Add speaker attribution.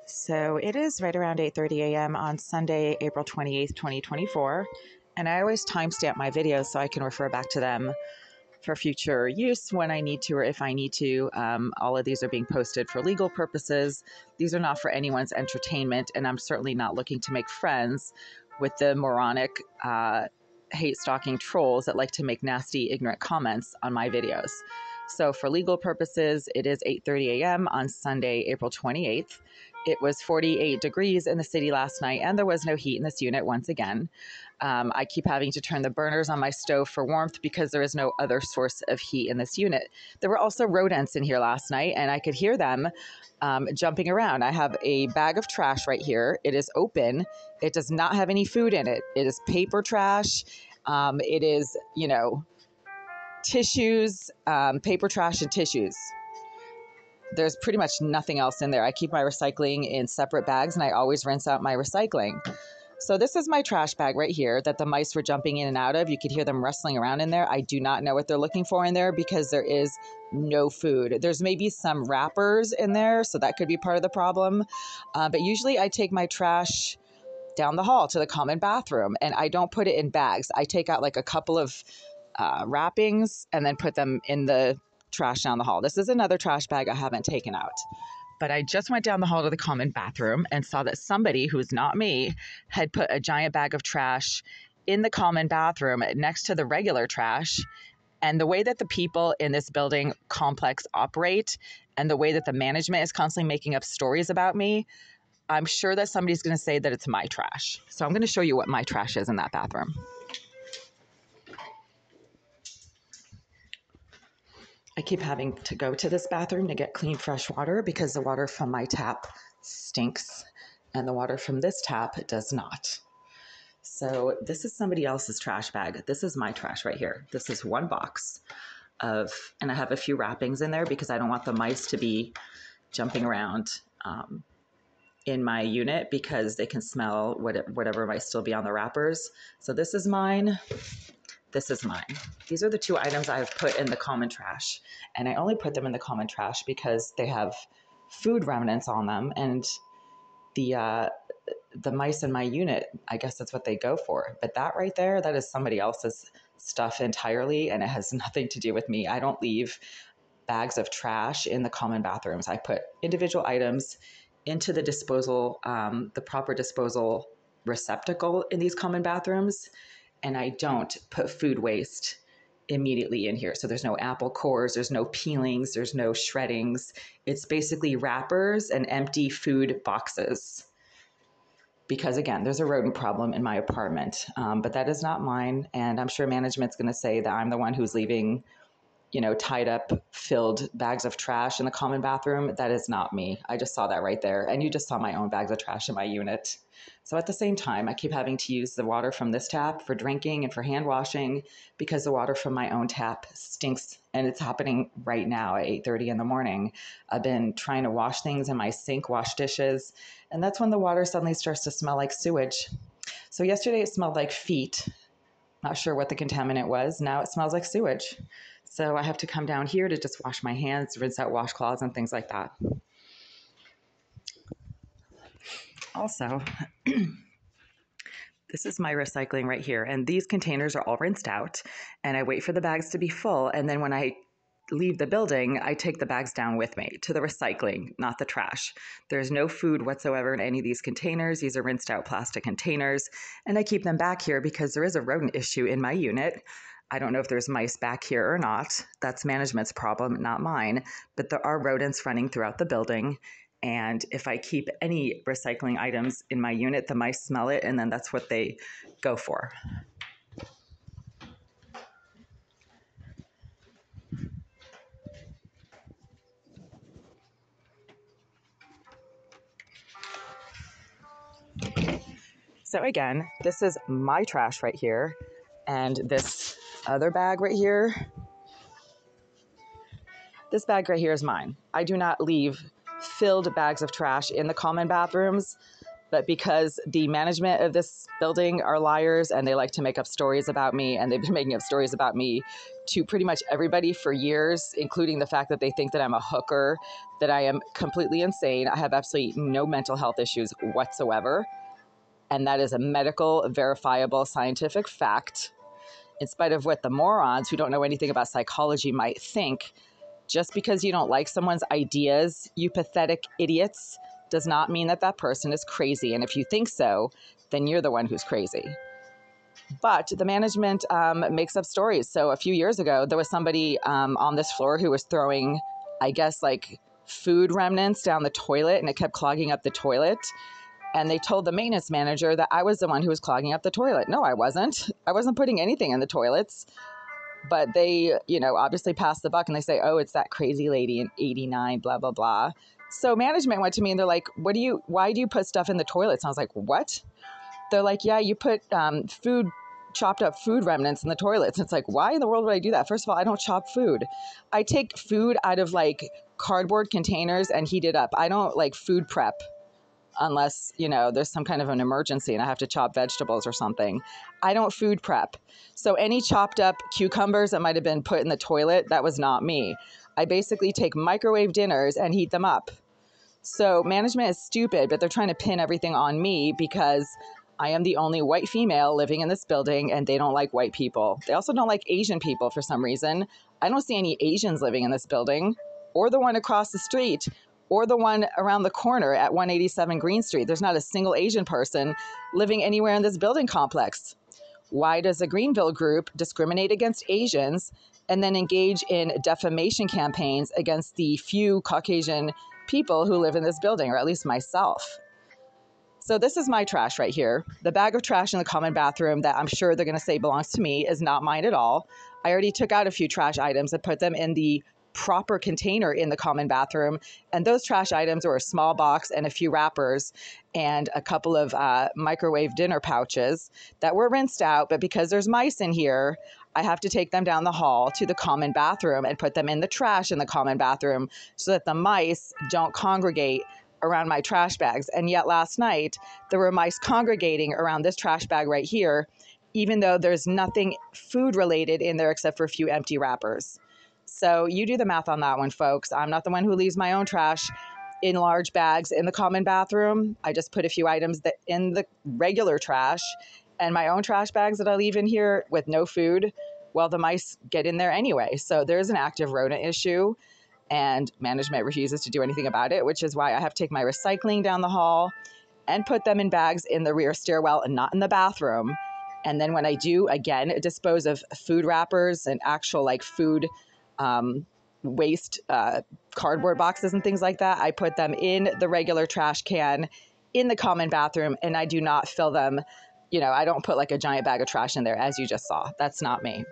Speaker 1: So it is right around 8:30 a.m. on Sunday, April 28th, 2024. And I always timestamp my videos so I can refer back to them for future use when I need to or if I need to. All of these are being posted for legal purposes. These are not for anyone's entertainment, and I'm certainly not looking to make friends with the moronic, hate-stalking trolls that like to make nasty, ignorant comments on my videos. So for legal purposes, it is 8:30 a.m. on Sunday, April 28th. It was 48 degrees in the city last night, and there was no heat in this unit once again. I keep having to turn the burners on my stove for warmth because there is no other source of heat in this unit. There were also rodents in here last night, and I could hear them jumping around. I have a bag of trash right here. It is open. It does not have any food in it. It is paper trash. It is, tissues, paper trash and tissues. There's pretty much nothing else in there. I keep my recycling in separate bags, and I always rinse out my recycling. So this is my trash bag right here that the mice were jumping in and out of. You could hear them rustling around in there. I do not know what they're looking for in there because there is no food. There's maybe some wrappers in there, so that could be part of the problem. But usually I take my trash down the hall to the common bathroom, and I don't put it in bags. I take out like a couple of wrappings and then put them in the trash down the hall. This is another trash bag I haven't taken out. But I just went down the hall to the common bathroom and saw that somebody who's not me had put a giant bag of trash in the common bathroom next to the regular trash. And the way that the people in this building complex operate and the way that the management is constantly making up stories about me, I'm sure that somebody's going to say that it's my trash. So I'm going to show you what my trash is in that bathroom. I keep having to go to this bathroom to get clean, fresh water because the water from my tap stinks and the water from this tap does not. So this is somebody else's trash bag. This is my trash right here. This is one box of, and I have a few wrappings in there because I don't want the mice to be jumping around in my unit because they can smell whatever might still be on the wrappers. So this is mine. This is mine. These are the two items I have put in the common trash. And I only put them in the common trash because they have food remnants on them. And the mice in my unit, I guess that's what they go for. But that right there, that is somebody else's stuff entirely. And it has nothing to do with me. I don't leave bags of trash in the common bathrooms. I put individual items into the disposal, the proper disposal receptacle in these common bathrooms. And I don't put food waste immediately in here. So there's no apple cores, there's no peelings, there's no shreddings. It's basically wrappers and empty food boxes. Because again, there's a rodent problem in my apartment, but that is not mine. And I'm sure management's going to say that I'm the one who's leaving, tied up, filled bags of trash in the common bathroom. That is not me. I just saw that right there. And you just saw my own bags of trash in my unit. So at the same time, I keep having to use the water from this tap for drinking and for hand washing because the water from my own tap stinks. And it's happening right now at 8:30 in the morning. I've been trying to wash things in my sink, wash dishes, and that's when the water suddenly starts to smell like sewage. So yesterday it smelled like feet. Not sure what the contaminant was. Now it smells like sewage. So I have to come down here to just wash my hands, rinse out washcloths and things like that. Also, this is my recycling right here. And these containers are all rinsed out. And I wait for the bags to be full. And then when I leave the building, I take the bags down with me to the recycling, not the trash. There's no food whatsoever in any of these containers. These are rinsed out plastic containers. And I keep them back here because there is a rodent issue in my unit. I don't know if there's mice back here or not. That's management's problem, not mine. But there are rodents running throughout the building. And if I keep any recycling items in my unit, the mice smell it, and then that's what they go for. So again, this is my trash right here. And this other bag right here, this bag right here is mine. I do not leave filled bags of trash in the common bathrooms But because the management of this building are liars and they like to make up stories about me, and they've been making up stories about me to pretty much everybody for years, including the fact that they think that I'm a hooker, that I am completely insane. I have absolutely no mental health issues whatsoever. And that is a medical, verifiable, scientific fact. In spite of what the morons who don't know anything about psychology might think, just because you don't like someone's ideas, you pathetic idiots, does not mean that that person is crazy. And if you think so, then you're the one who's crazy. But the management makes up stories. So a few years ago, there was somebody on this floor who was throwing, I guess, like food remnants down the toilet, and it kept clogging up the toilet. And they told the maintenance manager that I was the one who was clogging up the toilet. No, I wasn't. I wasn't putting anything in the toilets. But they, obviously passed the buck, and they say, oh, it's that crazy lady in 89, blah, blah, blah. So management went to me and they're like, why do you put stuff in the toilets? And I was like, what? They're like, yeah, you put chopped up food remnants in the toilets. And it's like, why in the world would I do that? First of all, I don't chop food. I take food out of like cardboard containers and heat it up. I don't like food prep unless, there's some kind of an emergency and I have to chop vegetables or something. I don't food prep. So any chopped up cucumbers that might have been put in the toilet, that was not me. I basically take microwave dinners and heat them up. So management is stupid, but they're trying to pin everything on me because I am the only white female living in this building and they don't like white people. They also don't like Asian people for some reason. I don't see any Asians living in this building, or the one across the street, or the one around the corner at 187 Green Street. There's not a single Asian person living anywhere in this building complex. Why does a Greenville group discriminate against Asians and then engage in defamation campaigns against the few Caucasian people who live in this building, or at least myself? So this is my trash right here. The bag of trash in the common bathroom that I'm sure they're going to say belongs to me is not mine at all. I already took out a few trash items and put them in the proper container in the common bathroom. And those trash items were a small box and a few wrappers and a couple of microwave dinner pouches that were rinsed out. But because there's mice in here, I have to take them down the hall to the common bathroom and put them in the trash in the common bathroom so that the mice don't congregate around my trash bags. And yet last night, there were mice congregating around this trash bag right here, even though there's nothing food related in there except for a few empty wrappers. So you do the math on that one, folks. I'm not the one who leaves my own trash in large bags in the common bathroom. I just put a few items that in the regular trash, and my own trash bags that I leave in here with no food, well, the mice get in there anyway. So there's an active rodent issue, and management refuses to do anything about it, which is why I have to take my recycling down the hall and put them in bags in the rear stairwell and not in the bathroom. And then when I do, again, dispose of food wrappers and actual like food waste cardboard boxes and things like that, I put them in the regular trash can in the common bathroom, and I do not fill them. I don't put like a giant bag of trash in there, as you just saw. That's not me.